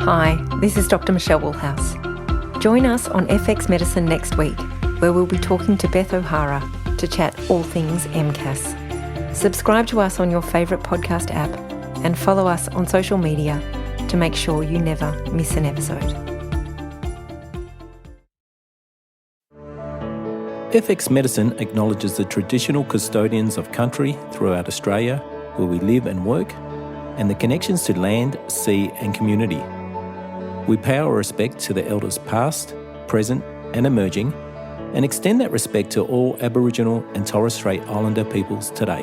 Hi, this is Dr. Michelle Woolhouse. Join us on FX Medicine next week, where we'll be talking to Beth O'Hara to chat all things MCAS. Subscribe to us on your favourite podcast app and follow us on social media to make sure you never miss an episode. FX Medicine acknowledges the traditional custodians of country throughout Australia where we live and work, and the connections to land, sea and community. We pay our respect to the elders past, present and emerging, and extend that respect to all Aboriginal and Torres Strait Islander peoples today.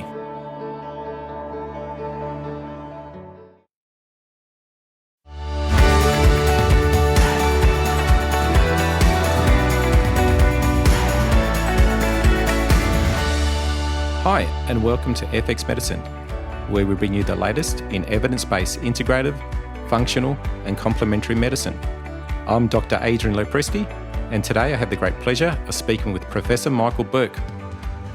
Hi, and welcome to FX Medicine, where we bring you the latest in evidence-based integrative, functional and complementary medicine. I'm Dr. Adrian Lopresti, and today I have the great pleasure of speaking with Professor Michael Berk.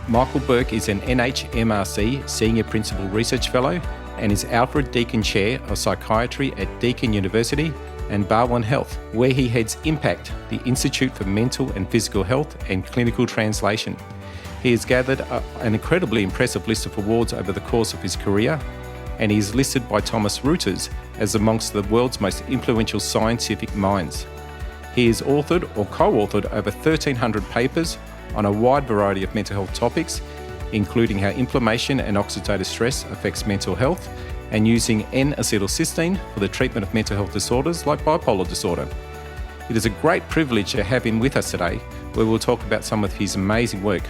Michael Berk is an NHMRC Senior Principal Research Fellow and is Alfred Deakin Chair of Psychiatry at Deakin University and Barwon Health, where he heads IMPACT, the Institute for Mental and Physical Health and Clinical Translation. He has gathered an incredibly impressive list of awards over the course of his career, and he is listed by Thomas Reuters as amongst the world's most influential scientific minds. He has authored or co-authored over 1,300 papers on a wide variety of mental health topics, including how inflammation and oxidative stress affects mental health, and using N-acetylcysteine for the treatment of mental health disorders like bipolar disorder. It is a great privilege to have him with us today, where we'll talk about some of his amazing work.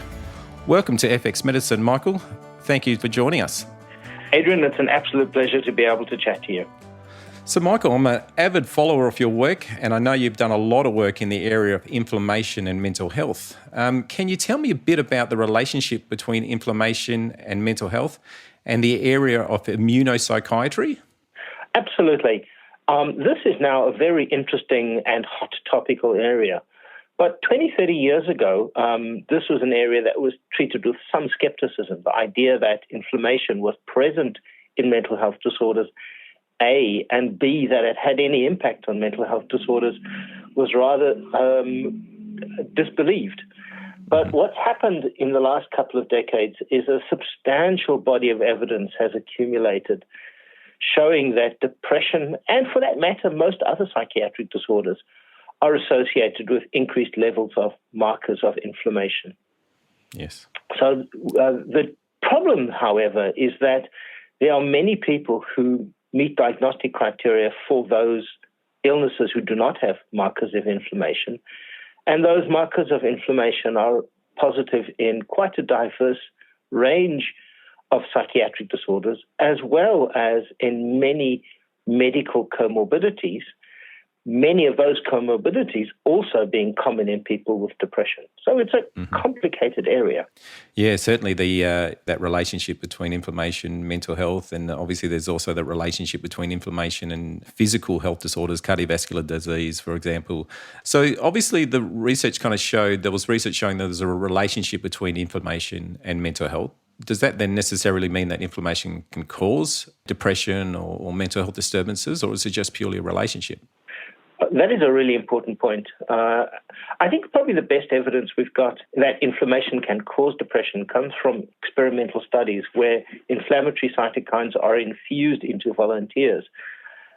Welcome to FX Medicine, Michael. Thank you for joining us. Adrian, it's an absolute pleasure to be able to chat to you. So, Michael, I'm an avid follower of your work, and I know you've done a lot of work in the area of inflammation and mental health. Can you tell me a bit about the relationship between inflammation and mental health and the area of immunopsychiatry? Absolutely. This is now a very interesting and hot topical area. But 20, 30 years ago, this was an area that was treated with some skepticism. The idea that inflammation was present in mental health disorders, A, and B, that it had any impact on mental health disorders was rather disbelieved. But what's happened in the last couple of decades is a substantial body of evidence has accumulated showing that depression, and for that matter, most other psychiatric disorders, are associated with increased levels of markers of inflammation. Yes. So the problem, however, is that there are many people who meet diagnostic criteria for those illnesses who do not have markers of inflammation. And those markers of inflammation are positive in quite a diverse range of psychiatric disorders, as well as in many medical comorbidities, many of those comorbidities also being common in people with depression. So it's a complicated area. Yeah, certainly that relationship between inflammation, mental health, and obviously there's also the relationship between inflammation and physical health disorders, cardiovascular disease, for example. So obviously the research kind of showed, there was research showing that there's a relationship between inflammation and mental health. Does that then necessarily mean that inflammation can cause depression or mental health disturbances, or is it just purely a relationship? That is a really important point. I think probably the best evidence we've got that inflammation can cause depression comes from experimental studies where inflammatory cytokines are infused into volunteers.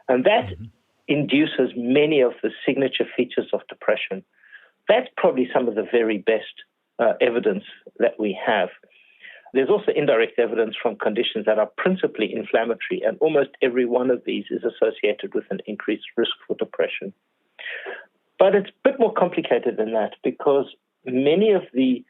And that induces many of the signature features of depression. That's probably some of the very best evidence that we have. There's also indirect evidence from conditions that are principally inflammatory, and almost every one of these is associated with an increased risk for depression. But it's a bit more complicated than that, because many of the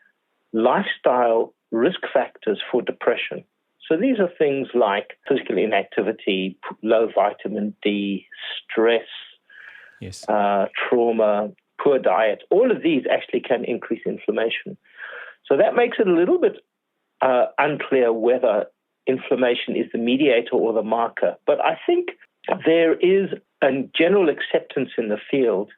lifestyle risk factors for depression, so these are things like physical inactivity, low vitamin D, stress, yes, trauma, poor diet, all of these actually can increase inflammation. So that makes it a little bit unclear whether inflammation is the mediator or the marker. But I think there is a general acceptance in the field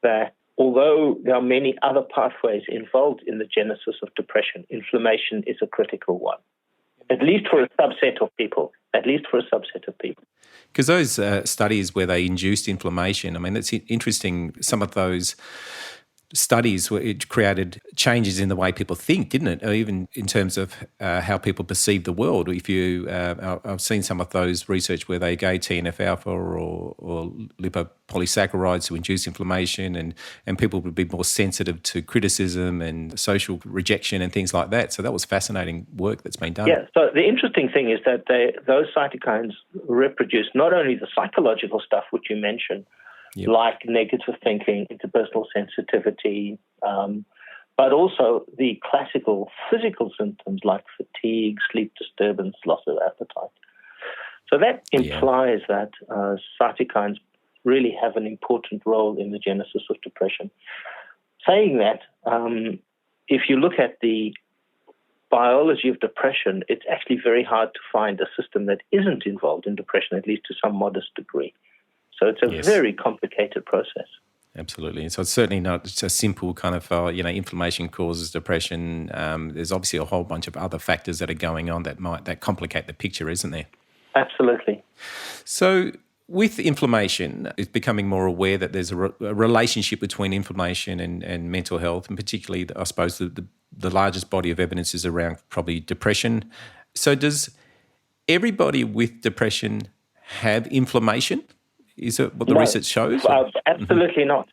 that although there are many other pathways involved in the genesis of depression, inflammation is a critical one. At least for a subset of people. Because those studies where they induced inflammation, I mean, that's interesting. Some of those studies where it created changes in the way people think, didn't it? Or even in terms of how people perceive the world. If you, I've seen some of those research where they gave TNF-alpha or lipopolysaccharides to induce inflammation, and people would be more sensitive to criticism and social rejection and things like that. So that was fascinating work that's been done. Yeah. So the interesting thing is that those cytokines reproduce not only the psychological stuff which you mentioned, like negative thinking, interpersonal sensitivity, but also the classical physical symptoms like fatigue, sleep disturbance, loss of appetite. So that implies that cytokines really have an important role in the genesis of depression. Saying that, if you look at the biology of depression, it's actually very hard to find a system that isn't involved in depression, at least to some modest degree. So it's a very complicated process. Absolutely. So it's certainly not just a simple kind of, inflammation causes depression. There's obviously a whole bunch of other factors that are going on that complicate the picture, isn't there? Absolutely. So with inflammation, it's becoming more aware that there's a relationship between inflammation and mental health, and particularly, I suppose, the largest body of evidence is around probably depression. So does everybody with depression have inflammation? Is it what the research shows? Absolutely not.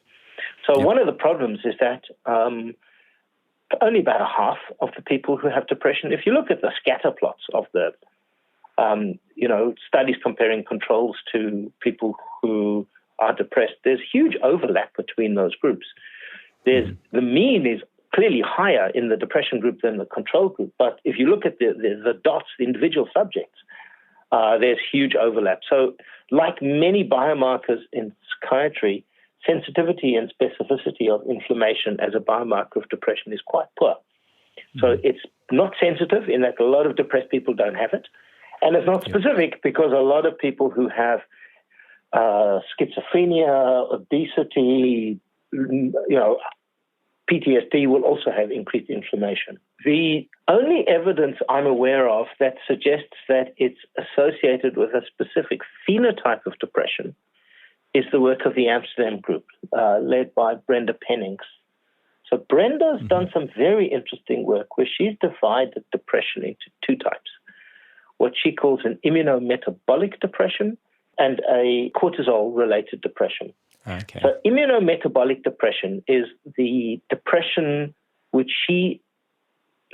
So one of the problems is that only about a half of the people who have depression, if you look at the scatter plots of the, studies comparing controls to people who are depressed, there's huge overlap between those groups. The mean is clearly higher in the depression group than the control group. But if you look at the dots, the individual subjects, there's huge overlap. So like many biomarkers in psychiatry, sensitivity and specificity of inflammation as a biomarker of depression is quite poor. So it's not sensitive in that a lot of depressed people don't have it. And it's not specific because a lot of people who have schizophrenia, obesity, PTSD will also have increased inflammation. The only evidence I'm aware of that suggests that it's associated with a specific phenotype of depression is the work of the Amsterdam group, led by Brenda Pennings. So Brenda's done some very interesting work where she's divided depression into two types, what she calls an immunometabolic depression and a cortisol-related depression. Okay. So immunometabolic depression is the depression which she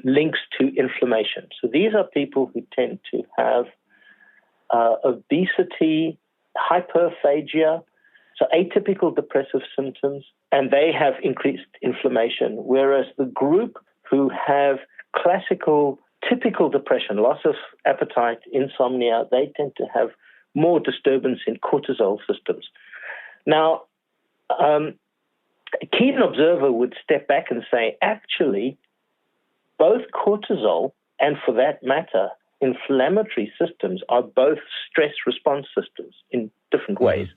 links to inflammation. So these are people who tend to have obesity, hyperphagia, so atypical depressive symptoms, and they have increased inflammation, whereas the group who have classical, typical depression, loss of appetite, insomnia, they tend to have more disturbance in cortisol systems. Now, a keen observer would step back and say, actually, both cortisol and, for that matter, inflammatory systems are both stress response systems in different ways.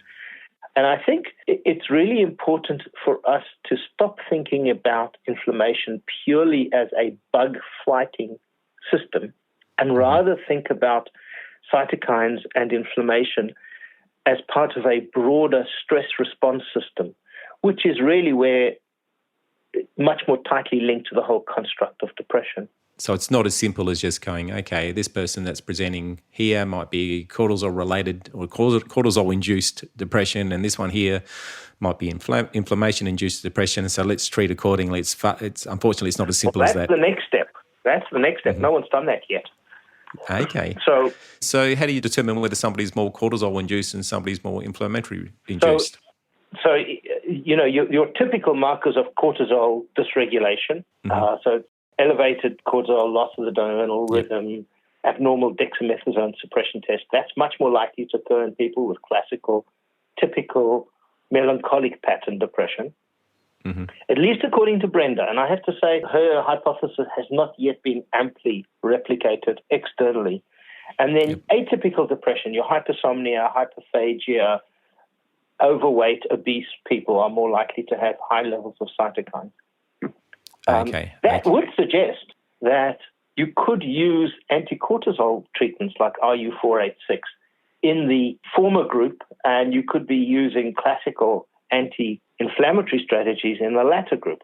And I think it's really important for us to stop thinking about inflammation purely as a bug-fighting system and rather think about cytokines and inflammation as part of a broader stress response system, which is really where much more tightly linked to the whole construct of depression. So it's not as simple as just going, okay, this person that's presenting here might be cortisol-related or cortisol-induced depression, and this one here might be inflammation-induced depression, so let's treat accordingly. Unfortunately, it's not as simple as that. That's the next step. No one's done that yet. Okay. So how do you determine whether somebody's more cortisol-induced and somebody's more inflammatory-induced? So your typical markers of cortisol dysregulation, so elevated cortisol, loss of the diurnal rhythm, abnormal dexamethasone suppression test, that's much more likely to occur in people with classical, typical melancholic pattern depression, at least according to Brenda. And I have to say her hypothesis has not yet been amply replicated externally. And then atypical depression, your hypersomnia, hyperphagia, overweight, obese people are more likely to have high levels of cytokines. That would suggest that you could use anti-cortisol treatments like RU486 in the former group, and you could be using classical anti-inflammatory strategies in the latter group.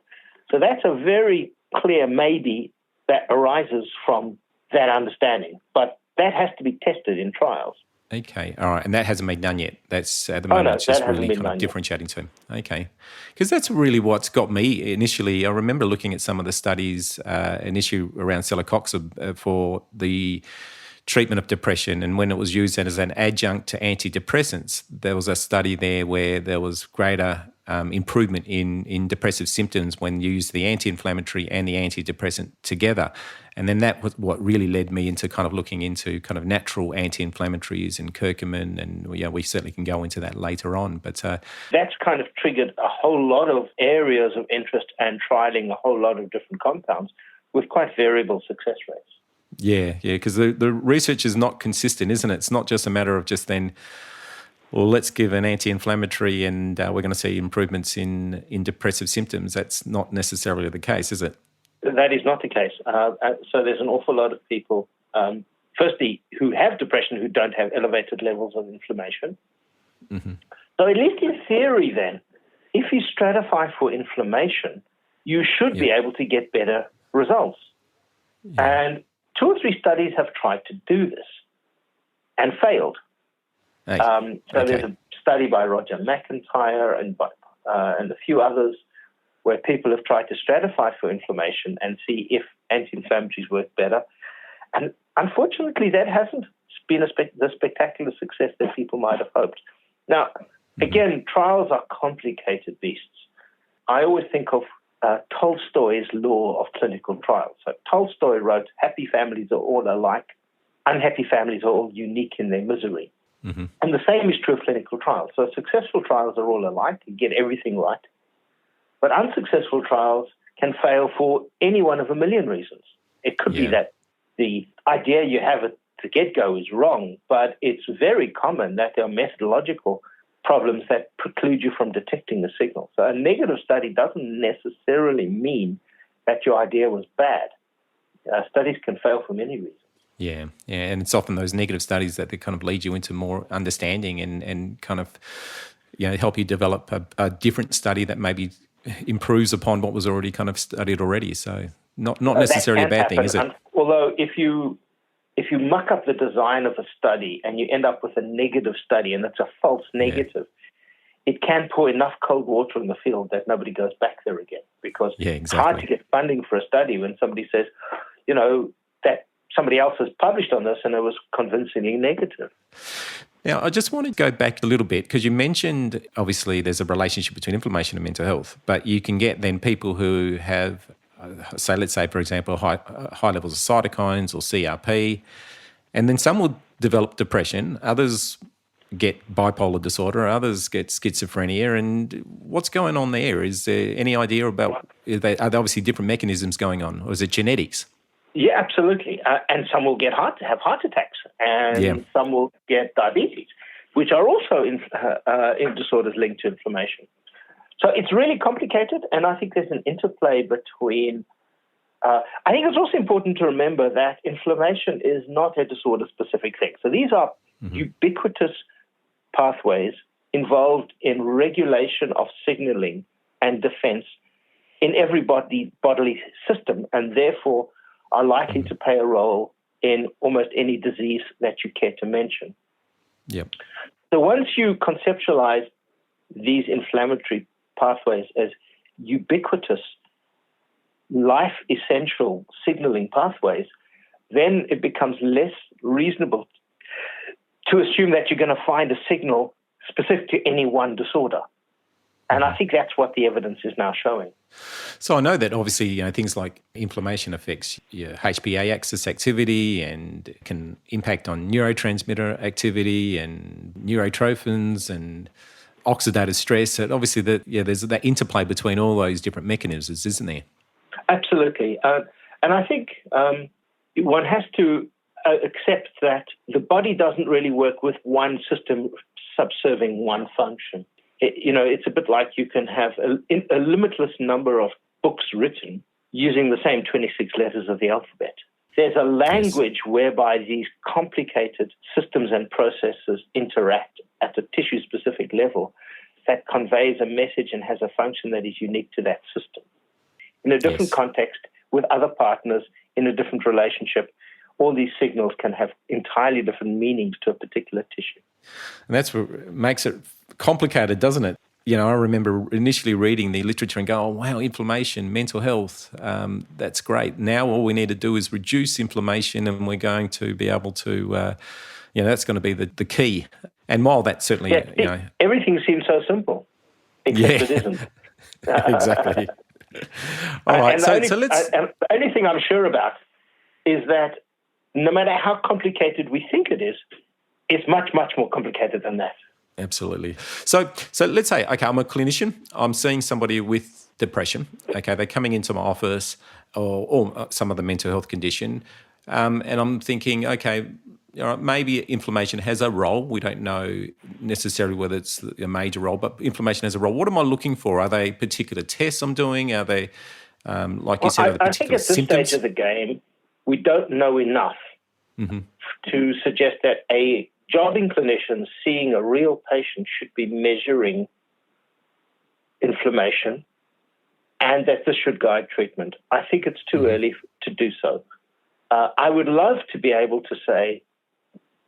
So that's a very clear maybe that arises from that understanding. But that has to be tested in trials. Okay, all right, and that hasn't been done yet. That's at the moment it's just really kind of differentiating to. Okay, because that's really what's got me initially. I remember looking at some of the studies, an issue around celecoxib for the treatment of depression, and when it was used as an adjunct to antidepressants, there was a study there where there was greater improvement in depressive symptoms when you use the anti-inflammatory and the antidepressant together. And then that was what really led me into kind of looking into kind of natural anti-inflammatories and curcumin, and we certainly can go into that later on. But that's kind of triggered a whole lot of areas of interest and trialing a whole lot of different compounds with quite variable success rates. Yeah, because the research is not consistent, isn't it? It's not just a matter of just then, well, let's give an anti-inflammatory and we're going to see improvements in depressive symptoms. That's not necessarily the case, is it? That is not the case. So there's an awful lot of people, firstly, who have depression who don't have elevated levels of inflammation. Mm-hmm. So at least in theory then, if you stratify for inflammation, you should be able to get better results. Yeah. And 2 or 3 studies have tried to do this and failed. There's a study by Roger McIntyre and a few others where people have tried to stratify for inflammation and see if anti-inflammatories work better. And unfortunately, that hasn't been the spectacular success that people might have hoped. Now, again, trials are complicated beasts. I always think of Tolstoy's law of clinical trials. So Tolstoy wrote, happy families are all alike, unhappy families are all unique in their misery. Mm-hmm. And the same is true of clinical trials. So successful trials are all alike, you get everything right. But unsuccessful trials can fail for any one of a million reasons. It could be that the idea you have at the get-go is wrong, but it's very common that there are methodological problems that preclude you from detecting the signal. So a negative study doesn't necessarily mean that your idea was bad. Studies can fail for many reasons. Yeah, and it's often those negative studies that they kind of lead you into more understanding and kind of help you develop a different study that maybe improves upon what was already kind of studied already. So not necessarily a bad thing, is it? Although if you muck up the design of a study and you end up with a negative study and it's a false negative, it can pour enough cold water in the field that nobody goes back there again, because it's hard to get funding for a study when somebody says, that somebody else has published on this and it was convincingly negative. Now, I just want to go back a little bit because you mentioned, obviously, there's a relationship between inflammation and mental health, but you can get then people who have, let's say, for example, high levels of cytokines or CRP, and then some will develop depression, others get bipolar disorder, others get schizophrenia, and what's going on there? Is there any idea about, are there obviously different mechanisms going on, or is it genetics? Yeah, absolutely. And some will have heart attacks, and some will get diabetes, which are also in disorders linked to inflammation. So it's really complicated, and I think there's an interplay between. I think it's also important to remember that inflammation is not a disorder-specific thing. So these are ubiquitous pathways involved in regulation of signaling and defense in every bodily system, and therefore are likely to play a role in almost any disease that you care to mention. Yep. So once you conceptualize these inflammatory pathways as ubiquitous, life-essential signaling pathways, then it becomes less reasonable to assume that you're going to find a signal specific to any one disorder. And I think that's what the evidence is now showing. So I know that obviously, things like inflammation affects your HPA axis activity and can impact on neurotransmitter activity and neurotrophins and oxidative stress. And obviously, there's that interplay between all those different mechanisms, isn't there? Absolutely. And I think one has to accept that the body doesn't really work with one system subserving one function. It's a bit like you can have a limitless number of books written using the same 26 letters of the alphabet. there's a language whereby these complicated systems and processes interact at a tissue-specific level that conveys a message and has a function that is unique to that system. In a different context, with other partners, in a different relationship, all these signals can have entirely different meanings to a particular tissue. And that's what makes it complicated, doesn't it? You know, I remember initially reading the literature and go, oh, wow, inflammation, mental health, that's great. Now all we need to do is reduce inflammation and we're going to be able to, that's going to be the key. And while that certainly, everything seems so simple, except it isn't. Exactly. All right, so let's... the only thing I'm sure about is that no matter how complicated we think it is, it's much, much more complicated than that. Absolutely. So let's say, okay, I'm a clinician. I'm seeing somebody with depression. Okay, they're coming into my office or some other mental health condition, and I'm thinking, okay, maybe inflammation has a role. We don't know necessarily whether it's a major role, but inflammation has a role. What am I looking for? Are they particular tests I'm doing? Are they, like you said, are they particular symptoms? I think at this stage of the game, we don't know enough to suggest that a jobbing clinician seeing a real patient should be measuring inflammation and that this should guide treatment. I think it's too early to do so. I would love to be able to say,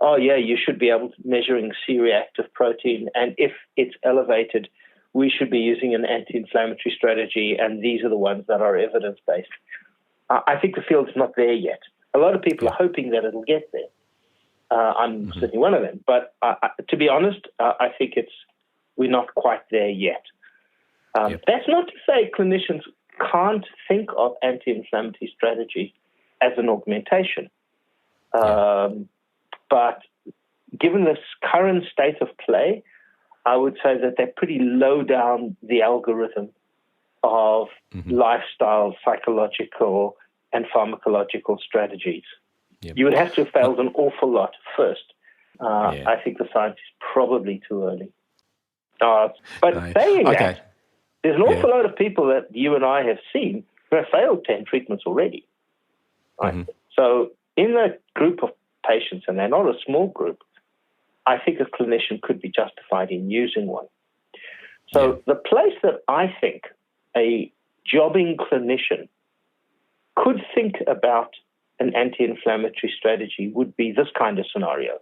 oh, yeah, you should be able to measuring C-reactive protein, and if it's elevated, we should be using an anti-inflammatory strategy, and these are the ones that are evidence-based. I think the field's not there yet. A lot of people are hoping that it'll get there. I'm certainly one of them. But to be honest, I think we're not quite there yet. That's not to say clinicians can't think of anti-inflammatory strategies as an augmentation. But given this current state of play, I would say that they're pretty low down the algorithm of lifestyle, psychological, and pharmacological strategies. You would have to have failed an awful lot first. I think the science is probably too early. Saying that, there's an awful lot of people that you and I have seen who have failed 10 treatments already. Right? So in that group of patients, and they're not a small group, I think a clinician could be justified in using one. So the place that I think a jobbing clinician could think about an anti-inflammatory strategy would be this kind of scenario.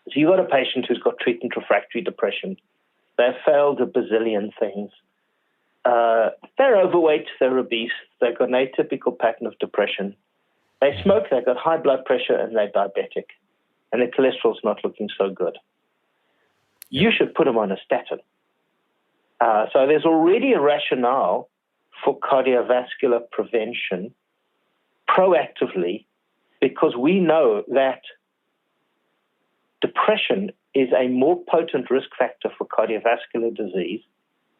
So you've got a patient who's got treatment-refractory depression. They've failed a bazillion things. They're overweight, they're obese, they've got an atypical pattern of depression. They smoke, they've got high blood pressure, and they're diabetic. And their cholesterol's not looking so good. You should put them on a statin. So there's already a rationale for cardiovascular prevention proactively, because we know that depression is a more potent risk factor for cardiovascular disease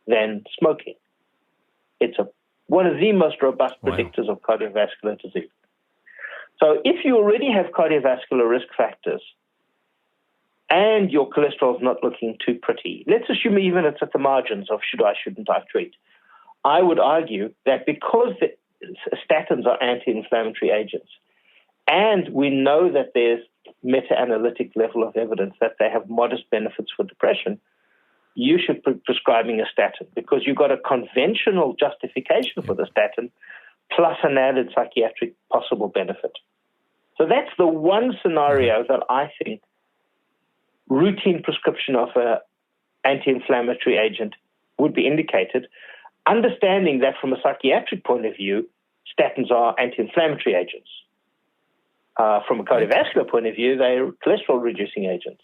than smoking. It's one of the most robust predictors of cardiovascular disease. So if you already have cardiovascular risk factors and your cholesterol is not looking too pretty, let's assume even it's at the margins of shouldn't I treat, I would argue that because the statins are anti-inflammatory agents, and we know that there's meta-analytic level of evidence that they have modest benefits for depression, you should be prescribing a statin because you've got a conventional justification for the statin plus an added psychiatric possible benefit. So that's the one scenario that I think routine prescription of an anti-inflammatory agent would be indicated, understanding that from a psychiatric point of view, statins are anti-inflammatory agents. From a cardiovascular point of view, they're cholesterol-reducing agents.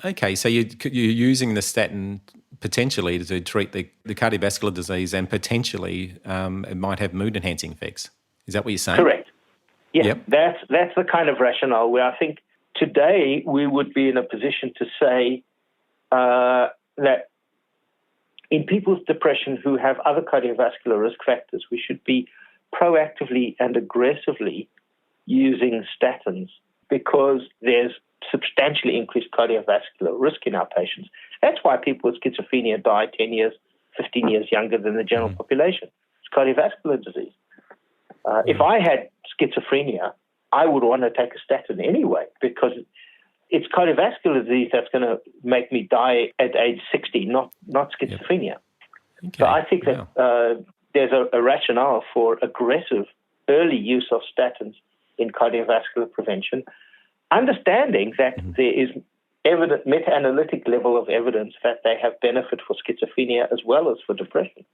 Okay, so you're using the statin potentially to treat the cardiovascular disease, and potentially it might have mood-enhancing effects. Is that what you're saying? Correct. Yeah, that's the kind of rationale where I think today we would be in a position to say that in people with depression who have other cardiovascular risk factors, we should be proactively and aggressively using statins because there's substantially increased cardiovascular risk in our patients. That's why people with schizophrenia die 10 years, 15 years younger than the general population. It's cardiovascular disease. If I had schizophrenia, I would want to take a statin anyway, because it's cardiovascular disease that's going to make me die at age 60, not schizophrenia. Okay. So I think that there's a rationale for aggressive early use of statins in cardiovascular prevention, understanding that there is evident meta-analytic level of evidence that they have benefit for schizophrenia as well as for depression.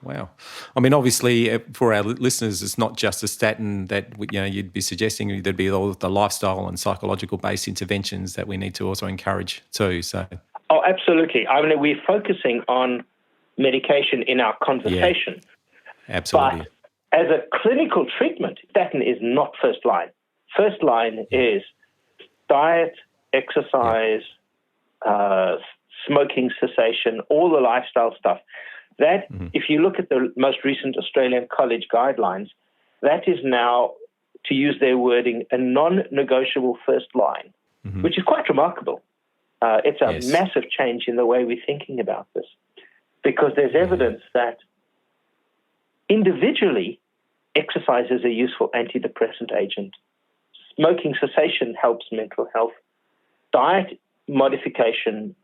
Wow. I mean, obviously, for our listeners, it's not just a statin that you'd be suggesting. There'd be all the lifestyle and psychological-based interventions that we need to also encourage too. So. Oh, absolutely. I mean, we're focusing on medication in our conversation. Yeah, absolutely. But as a clinical treatment, statin is not first line. First line is diet, exercise, smoking cessation, all the lifestyle stuff. That, if you look at the most recent Australian college guidelines, that is now, to use their wording, a non-negotiable first line, which is quite remarkable. It's a massive change in the way we're thinking about this, because there's evidence that individually, exercise is a useful antidepressant agent. Smoking cessation helps mental health. Diet modification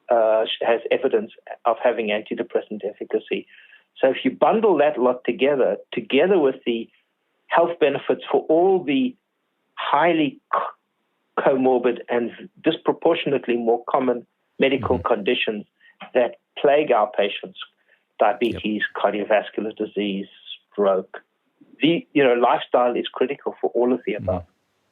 has evidence of having antidepressant efficacy. So if you bundle that lot together with the health benefits for all the highly comorbid and disproportionately more common medical conditions that plague our patients, diabetes, cardiovascular disease, stroke, lifestyle is critical for all of the above.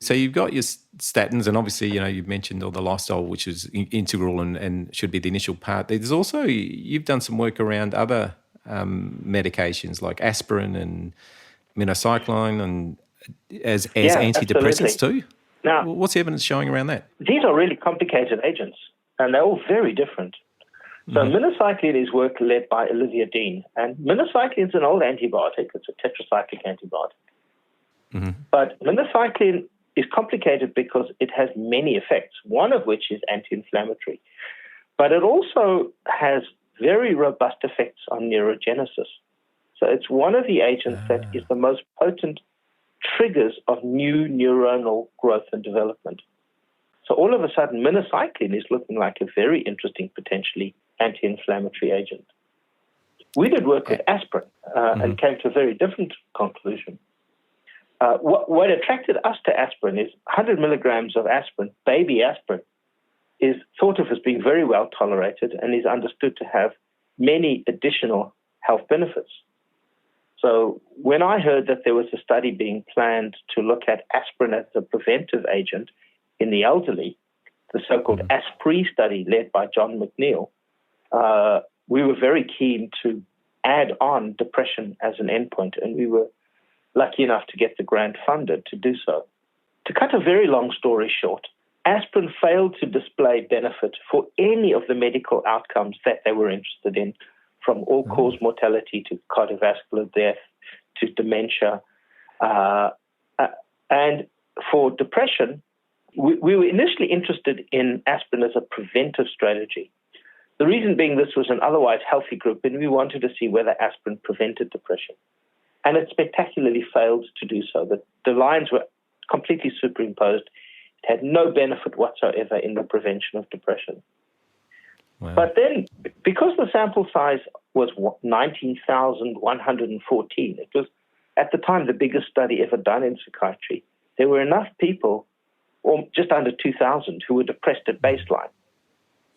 So you've got your statins, and obviously, you've mentioned all the lifestyle, which is integral and should be the initial part. There's also, you've done some work around other medications like aspirin and minocycline and as antidepressants too. Now, what's the evidence showing around that? These are really complicated agents, and they're all very different. So minocycline is work led by Olivia Dean, and minocycline is an old antibiotic. It's a tetracyclic antibiotic. But minocycline is complicated because it has many effects, one of which is anti-inflammatory. But it also has very robust effects on neurogenesis. So it's one of the agents that is the most potent triggers of new neuronal growth and development. So all of a sudden, minocycline is looking like a very interesting, potentially anti-inflammatory agent. We did work with aspirin and came to a very different conclusion. What attracted us to aspirin is 100 milligrams of aspirin, baby aspirin, is thought of as being very well tolerated and is understood to have many additional health benefits. So when I heard that there was a study being planned to look at aspirin as a preventive agent in the elderly, the so-called aspirin study led by John McNeil, we were very keen to add on depression as an endpoint, and we were lucky enough to get the grant funded to do so. To cut a very long story short, aspirin failed to display benefit for any of the medical outcomes that they were interested in, from all-cause mortality to cardiovascular death to dementia. And for depression, we were initially interested in aspirin as a preventive strategy. The reason being this was an otherwise healthy group, and we wanted to see whether aspirin prevented depression. And it spectacularly failed to do so. The lines were completely superimposed. It had no benefit whatsoever in the prevention of depression. Wow. But then, because the sample size was 19,114, it was, at the time, the biggest study ever done in psychiatry. There were enough people, or just under 2,000, who were depressed at baseline.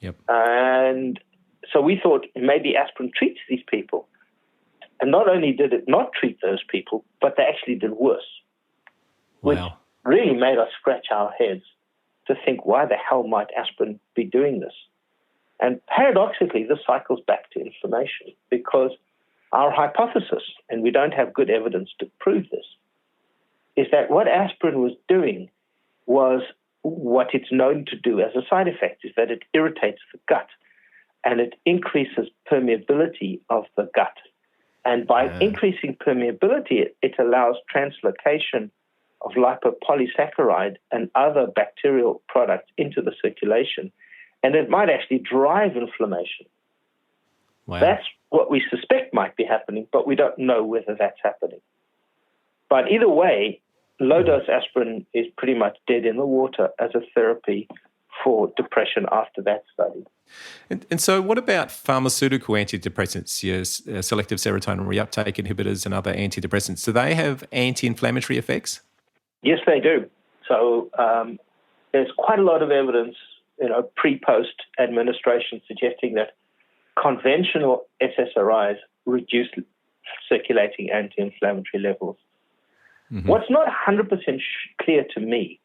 Yep. And so we thought maybe aspirin treats these people. And not only did it not treat those people, but they actually did worse, which really made us scratch our heads to think, why the hell might aspirin be doing this? And paradoxically, this cycles back to inflammation, because our hypothesis, and we don't have good evidence to prove this, is that what aspirin was doing was what it's known to do as a side effect, is that it irritates the gut and it increases permeability of the gut. And by increasing permeability, it allows translocation of lipopolysaccharide and other bacterial products into the circulation. And it might actually drive inflammation. Wow. That's what we suspect might be happening, but we don't know whether that's happening. But either way, low-dose aspirin is pretty much dead in the water as a therapy for depression after that study. And so what about pharmaceutical antidepressants, your selective serotonin reuptake inhibitors and other antidepressants? Do they have anti-inflammatory effects? Yes, they do. So there's quite a lot of evidence, pre-post administration suggesting that conventional SSRIs reduce circulating anti-inflammatory levels. Mm-hmm. What's not 100% clear to me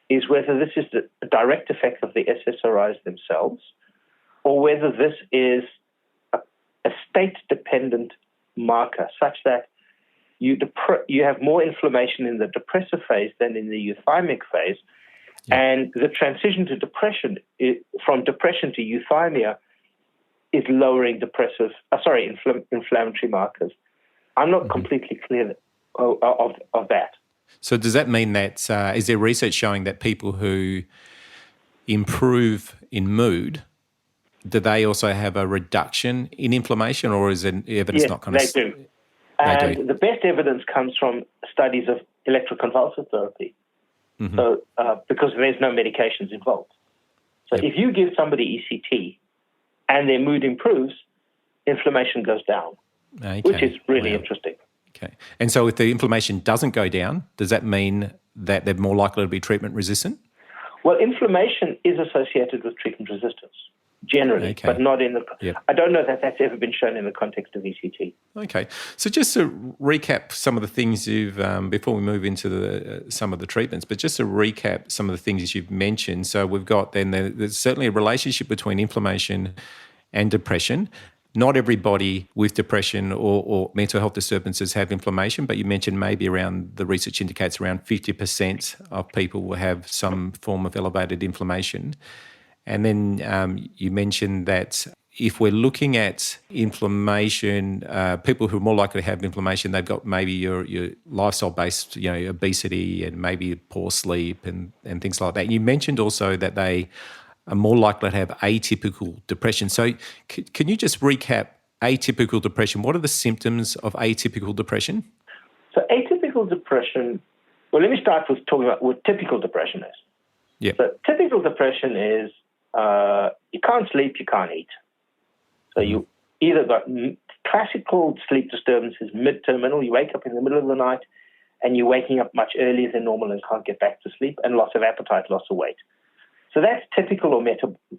is whether this is the direct effect of the SSRIs themselves or whether this is a state-dependent marker such that you have more inflammation in the depressive phase than in the euthymic phase. Yeah. And the transition to depression, from depression to euthymia, is lowering inflammatory markers. I'm not completely clear of that. So does that mean that, is there research showing that people who improve in mood, do they also have a reduction in inflammation, or is the evidence not kind of... Yes, they do. And the best evidence comes from studies of electroconvulsive therapy. Mm-hmm. So, because there's no medications involved. So if you give somebody ECT and their mood improves, inflammation goes down, which is really interesting. Okay. And so if the inflammation doesn't go down, does that mean that they're more likely to be treatment resistant? Well, inflammation is associated with treatment resistance, generally, but not in the... Yep. I don't know that that's ever been shown in the context of ECT. Okay. So just to recap some of the things you've, before we move into some of the treatments, but just to recap some of the things you've mentioned. So we've got then there's certainly a relationship between inflammation and depression. Not everybody with depression or mental health disturbances have inflammation, but you mentioned maybe the research indicates around 50% of people will have some form of elevated inflammation. And then you mentioned that if we're looking at inflammation, people who are more likely to have inflammation, they've got maybe your lifestyle-based, obesity and maybe poor sleep and things like that. And you mentioned also that they are more likely to have atypical depression. So can you just recap atypical depression? What are the symptoms of atypical depression? So atypical depression, well, let me start with talking about what typical depression is. Yeah. So typical depression is you can't sleep, you can't eat. So you either got classical sleep disturbances, mid-terminal, you wake up in the middle of the night and you're waking up much earlier than normal and can't get back to sleep, and loss of appetite, loss of weight. So that's typical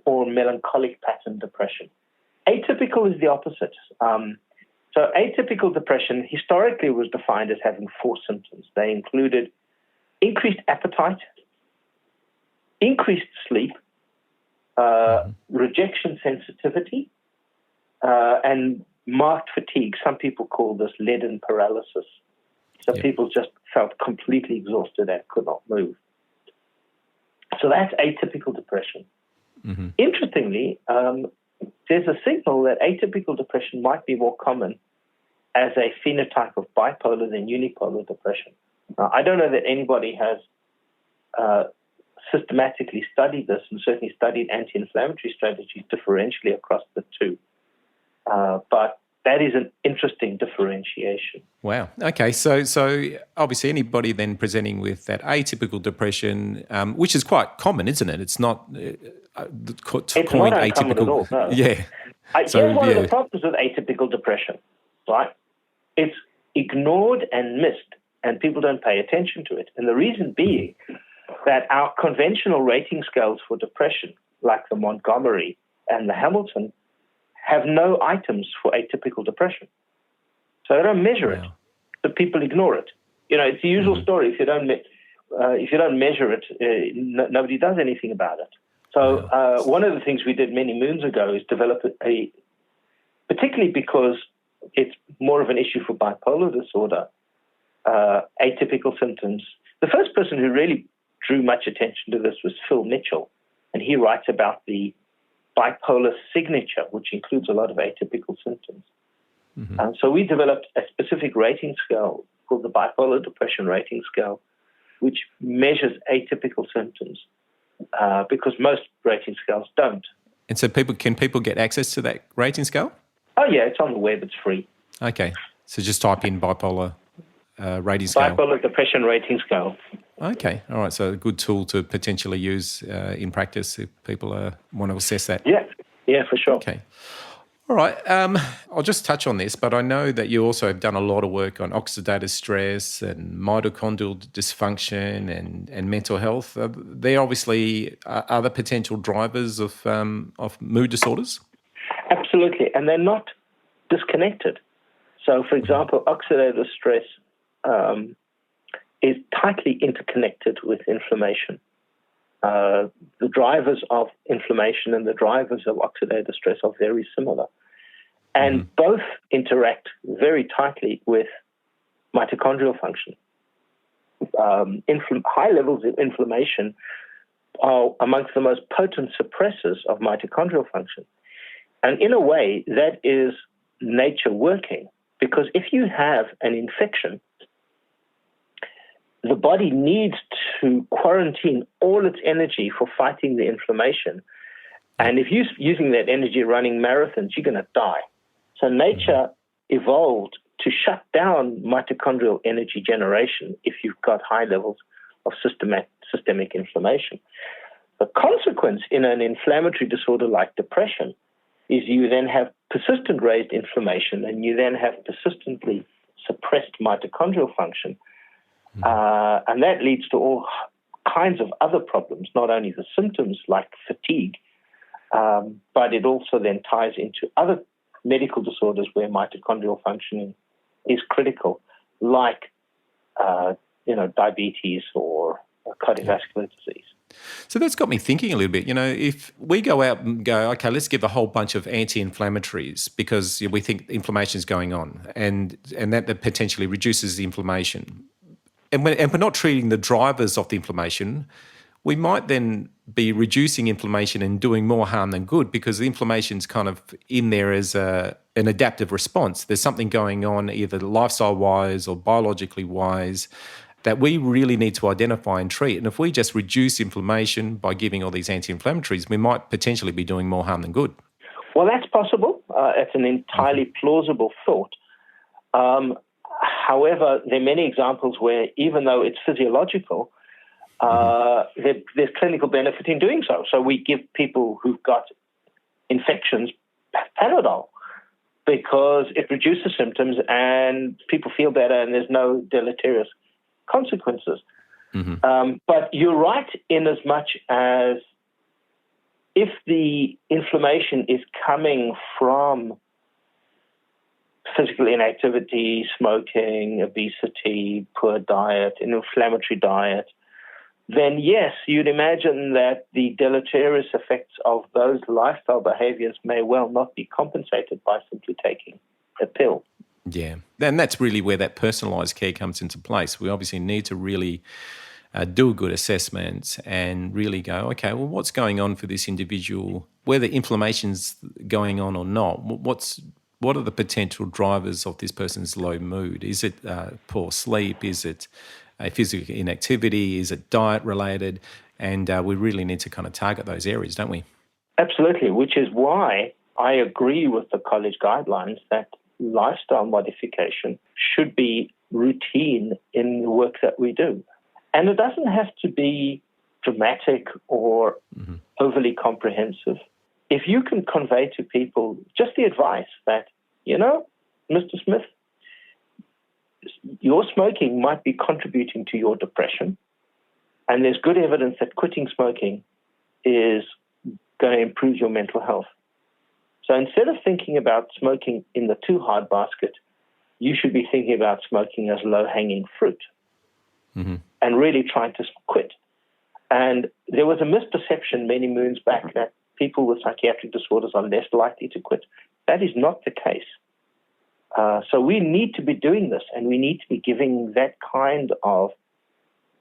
or melancholic pattern depression. Atypical is the opposite. So atypical depression historically was defined as having 4 symptoms. They included increased appetite, increased sleep, rejection sensitivity, and marked fatigue. Some people call this leaden paralysis. So people just felt completely exhausted and could not move. So that's atypical depression. Mm-hmm. Interestingly, there's a signal that atypical depression might be more common as a phenotype of bipolar than unipolar depression. Now, I don't know that anybody has systematically studied this and certainly studied anti-inflammatory strategies differentially across the two. But that is an interesting differentiation. Wow. Okay. So obviously anybody then presenting with that atypical depression, which is quite common, isn't it? It's not it's not uncommon at all, no. Yeah. Here's one of the problems with atypical depression, right? It's ignored and missed, and people don't pay attention to it. And the reason being that our conventional rating scales for depression, like the Montgomery and the Hamilton, have no items for atypical depression. So they don't measure it. So people ignore it. It's the usual story. If you don't measure it, nobody does anything about it. So one of the things we did many moons ago is develop particularly because it's more of an issue for bipolar disorder, atypical symptoms. The first person who really drew much attention to this was Phil Mitchell, and he writes about the bipolar signature, which includes a lot of atypical symptoms. Mm-hmm. So we developed a specific rating scale called the Bipolar Depression Rating Scale, which measures atypical symptoms because most rating scales don't. And so can people get access to that rating scale? Oh, yeah, it's on the web. It's free. Okay. So just type in bipolar rating scale? Bipolar depression rating scale. Okay, all right. So a good tool to potentially use in practice if people want to assess that. Yeah, for sure. Okay. All right. I'll just touch on this, but I know that you also have done a lot of work on oxidative stress and mitochondrial dysfunction and mental health. They're obviously other potential drivers of mood disorders. Absolutely, and they're not disconnected. So, for example, oxidative stress is tightly interconnected with inflammation. The drivers of inflammation and the drivers of oxidative stress are very similar. And both interact very tightly with mitochondrial function. High levels of inflammation are amongst the most potent suppressors of mitochondrial function. And in a way, that is nature working, because if you have an infection, the body needs to quarantine all its energy for fighting the inflammation. And if you're using that energy running marathons, you're going to die. So nature evolved to shut down mitochondrial energy generation if you've got high levels of systemic inflammation. The consequence in an inflammatory disorder like depression is you then have persistent raised inflammation, and you then have persistently suppressed mitochondrial function. And that leads to all kinds of other problems, not only the symptoms like fatigue, but it also then ties into other medical disorders where mitochondrial functioning is critical, like diabetes or cardiovascular disease. So that's got me thinking a little bit. If we go out and go, okay, let's give a whole bunch of anti-inflammatories because we think inflammation is going on, and that potentially reduces the inflammation. And we're not treating the drivers of the inflammation, we might then be reducing inflammation and doing more harm than good because the inflammation's kind of in there as an adaptive response. There's something going on either lifestyle-wise or biologically-wise that we really need to identify and treat. And if we just reduce inflammation by giving all these anti-inflammatories, we might potentially be doing more harm than good. Well, that's possible. It's an entirely plausible thought. However, there are many examples where even though it's physiological, there's clinical benefit in doing so. So we give people who've got infections Panadol because it reduces symptoms and people feel better and there's no deleterious consequences. But you're right in as much as if the inflammation is coming from physical inactivity, smoking, obesity, poor diet, an inflammatory diet, then yes, you'd imagine that the deleterious effects of those lifestyle behaviors may well not be compensated by simply taking a pill. Yeah, and that's really where that personalised care comes into place. We obviously need to really do a good assessment and really go, okay, well, what's going on for this individual, whether inflammation's going on or not? What are the potential drivers of this person's low mood? Is it poor sleep? Is it physical inactivity? Is it diet related? And we really need to kind of target those areas, don't we? Absolutely, which is why I agree with the college guidelines that lifestyle modification should be routine in the work that we do. And it doesn't have to be dramatic or overly comprehensive. If you can convey to people just the advice that, Mr. Smith, your smoking might be contributing to your depression, and there's good evidence that quitting smoking is going to improve your mental health. So instead of thinking about smoking in the too hard basket, you should be thinking about smoking as low-hanging fruit and really trying to quit. And there was a misperception many moons back that people with psychiatric disorders are less likely to quit. That is not the case. So we need to be doing this, and we need to be giving that kind of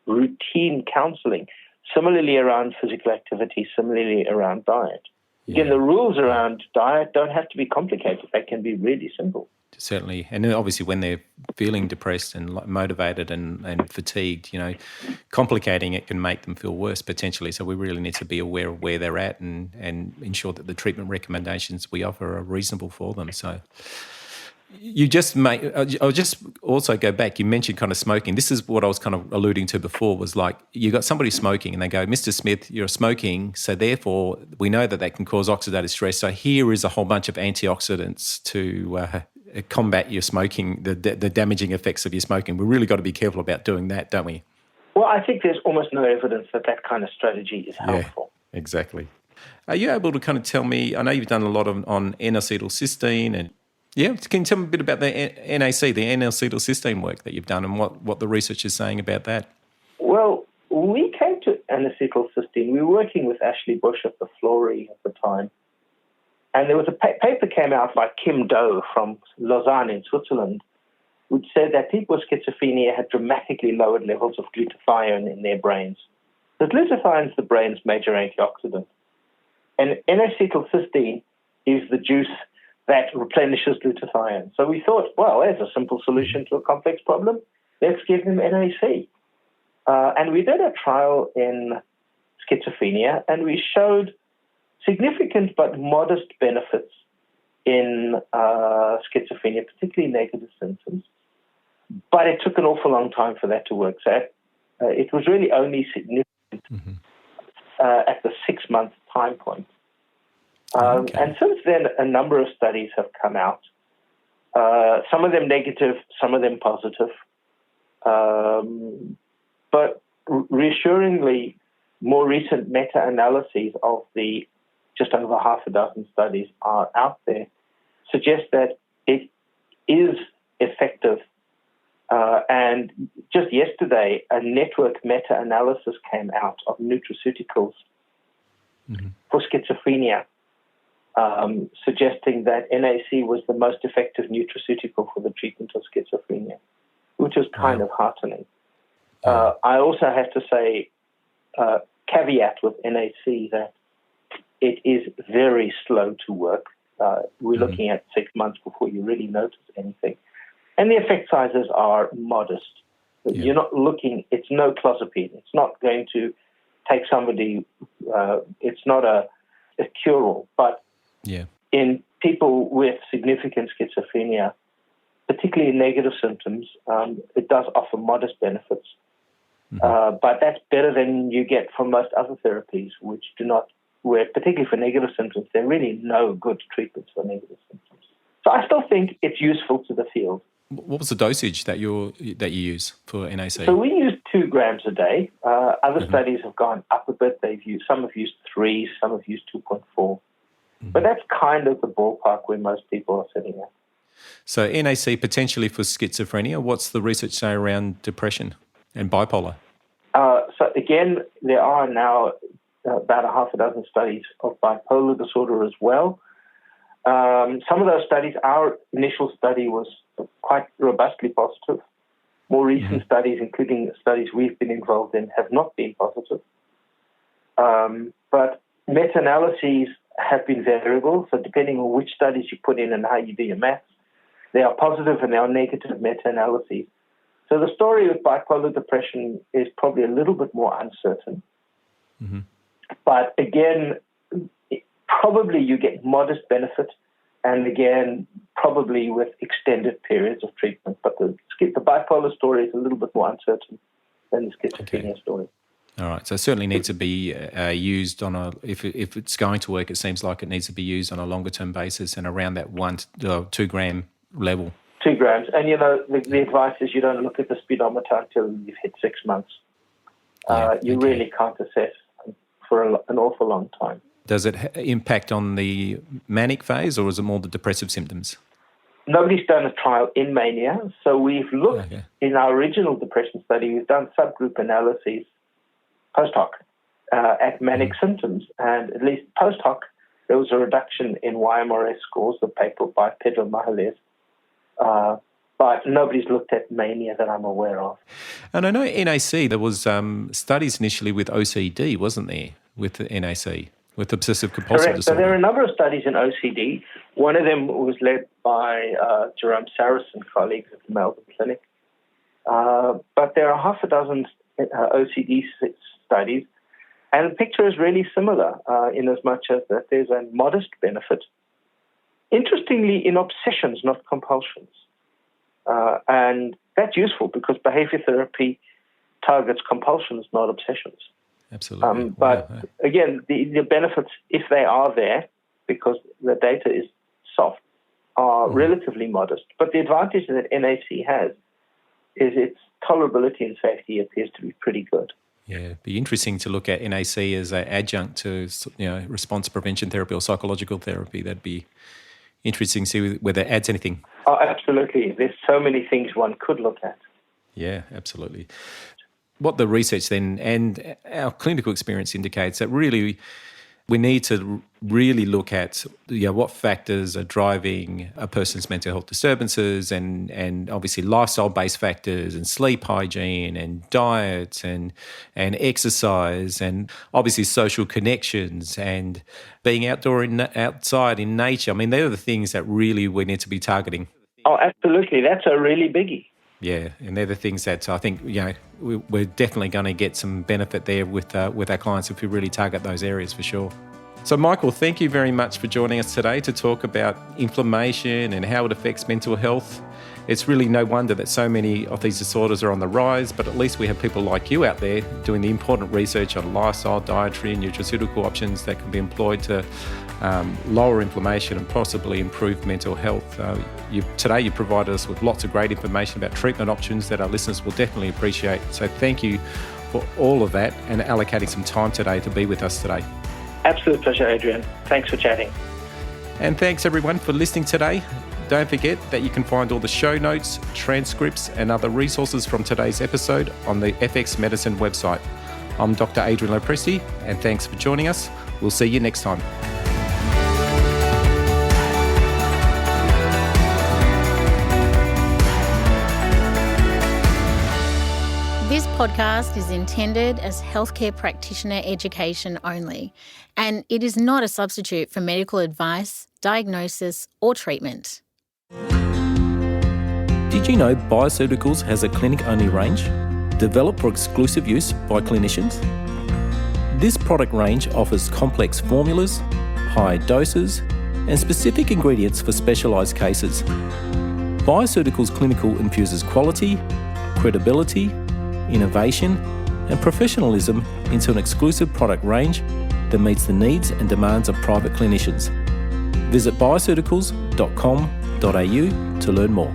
routine counseling, similarly around physical activity, similarly around diet. Again, the rules around diet don't have to be complicated. They can be really simple. Certainly. And obviously when they're feeling depressed and motivated and fatigued, complicating it can make them feel worse potentially. So we really need to be aware of where they're at and ensure that the treatment recommendations we offer are reasonable for them. So, You just I'll just also go back. You mentioned kind of smoking. This is what I was kind of alluding to before, was like you got somebody smoking and they go, Mr. Smith, you're smoking, so therefore we know that can cause oxidative stress. So here is a whole bunch of antioxidants to combat your smoking, the damaging effects of your smoking. We've really got to be careful about doing that, don't we? Well, I think there's almost no evidence that kind of strategy is helpful. Yeah, exactly. Are you able to kind of tell me, I know you've done a lot on N-acetylcysteine, and can you tell me a bit about the NAC, the N-acetylcysteine work that you've done, and what the research is saying about that? Well, we came to N-acetylcysteine. We were working with Ashley Bush at the Florey at the time. And there was a paper came out by Kim Do from Lausanne in Switzerland, which said that people with schizophrenia had dramatically lowered levels of glutathione in their brains. So glutathione is the brain's major antioxidant. And N-acetylcysteine is the juice that replenishes glutathione. So we thought, well, there's a simple solution to a complex problem. Let's give them NAC. And we did a trial in schizophrenia, and we showed significant but modest benefits in schizophrenia, particularly negative symptoms. But it took an awful long time for that to work. So it was really only significant at the 6-month time point. And since then, a number of studies have come out, some of them negative, some of them positive. But reassuringly, more recent meta-analyses of the just over half a dozen studies are out there, suggest that it is effective. And just yesterday, a network meta-analysis came out of nutraceuticals for schizophrenia, suggesting that NAC was the most effective nutraceutical for the treatment of schizophrenia, which is kind of heartening. I also have to say, caveat with NAC that it is very slow to work. We're looking at 6 months before you really notice anything. And the effect sizes are modest. You're not looking, it's no clozapine. It's not going to take somebody, it's not a cure-all. But in people with significant schizophrenia, particularly negative symptoms, it does offer modest benefits. But that's better than you get from most other therapies, which do not, where particularly for negative symptoms, there are really no good treatments for negative symptoms. So I still think it's useful to the field. What was the dosage that you use for NAC? So we use 2 grams a day. Other studies have gone up a bit. Some have used 3, some have used 2.4. But that's kind of the ballpark where most people are sitting at. So NAC potentially for schizophrenia. What's the research say around depression and bipolar? So again, there are now about a half a dozen studies of bipolar disorder as well. Some of those studies, our initial study was quite robustly positive. More recent studies, including studies we've been involved in, have not been positive. But meta-analyses have been variable, so depending on which studies you put in and how you do your maths, there are positive and there are negative meta-analyses. So the story with bipolar depression is probably a little bit more uncertain. But again, probably you get modest benefit, and again, probably with extended periods of treatment. But the bipolar story is a little bit more uncertain than the schizophrenia story. All right, so it certainly needs to be used on a, if it's going to work, it seems like it needs to be used on a longer term basis and around that 1 to 2 gram level. 2 grams. And, the advice is you don't look at the speedometer until you've hit 6 months. You really can't assess for an awful long time. Does it impact on the manic phase, or is it more the depressive symptoms? Nobody's done a trial in mania. So we've looked in our original depression study, we've done subgroup analyses post hoc at manic symptoms. And at least post hoc, there was a reduction in YMRS scores, the paper by Pedro Mahales. But nobody's looked at mania that I'm aware of. And I know NAC, there was studies initially with OCD, wasn't there, with the NAC, with obsessive compulsive disorder? So there are a number of studies in OCD. One of them was led by Jerome Saris and colleagues at the Melbourne Clinic. But there are half a dozen OCD studies, and the picture is really similar in as much as that there's a modest benefit Interestingly, in obsessions, not compulsions. And that's useful because behavior therapy targets compulsions, not obsessions. Absolutely. But again, the benefits, if they are there, because the data is soft, are relatively modest. But the advantage that NAC has is its tolerability and safety appears to be pretty good. Yeah, it'd be interesting to look at NAC as an adjunct to response prevention therapy or psychological therapy. That'd be interesting to see whether it adds anything. Oh, absolutely. There's so many things one could look at. Yeah, absolutely. What the research then and our clinical experience indicates that really we need to really look at what factors are driving a person's mental health disturbances and obviously lifestyle-based factors and sleep hygiene and diet and exercise and obviously social connections and being outside in nature. I mean, they're the things that really we need to be targeting. Oh, absolutely. That's a really biggie. Yeah, and they're the things that I think, we're definitely going to get some benefit there with our clients if we really target those areas for sure. So, Michael, thank you very much for joining us today to talk about inflammation and how it affects mental health. It's really no wonder that so many of these disorders are on the rise, but at least we have people like you out there doing the important research on lifestyle, dietary and nutraceutical options that can be employed to lower inflammation and possibly improve mental health. Today you provided us with lots of great information about treatment options that our listeners will definitely appreciate. So thank you for all of that and allocating some time today to be with us today. Absolute pleasure, Adrian. Thanks for chatting. And thanks everyone for listening today. Don't forget that you can find all the show notes, transcripts and other resources from today's episode on the FX Medicine website. I'm Dr. Adrian Lopresti and thanks for joining us. We'll see you next time. This podcast is intended as healthcare practitioner education only, and it is not a substitute for medical advice, diagnosis, or treatment. Did you know Bioceuticals has a clinic-only range, developed for exclusive use by clinicians? This product range offers complex formulas, high doses, and specific ingredients for specialised cases. Bioceuticals Clinical infuses quality, credibility, innovation, and professionalism into an exclusive product range that meets the needs and demands of private clinicians. Visit bioceuticals.com.au to learn more.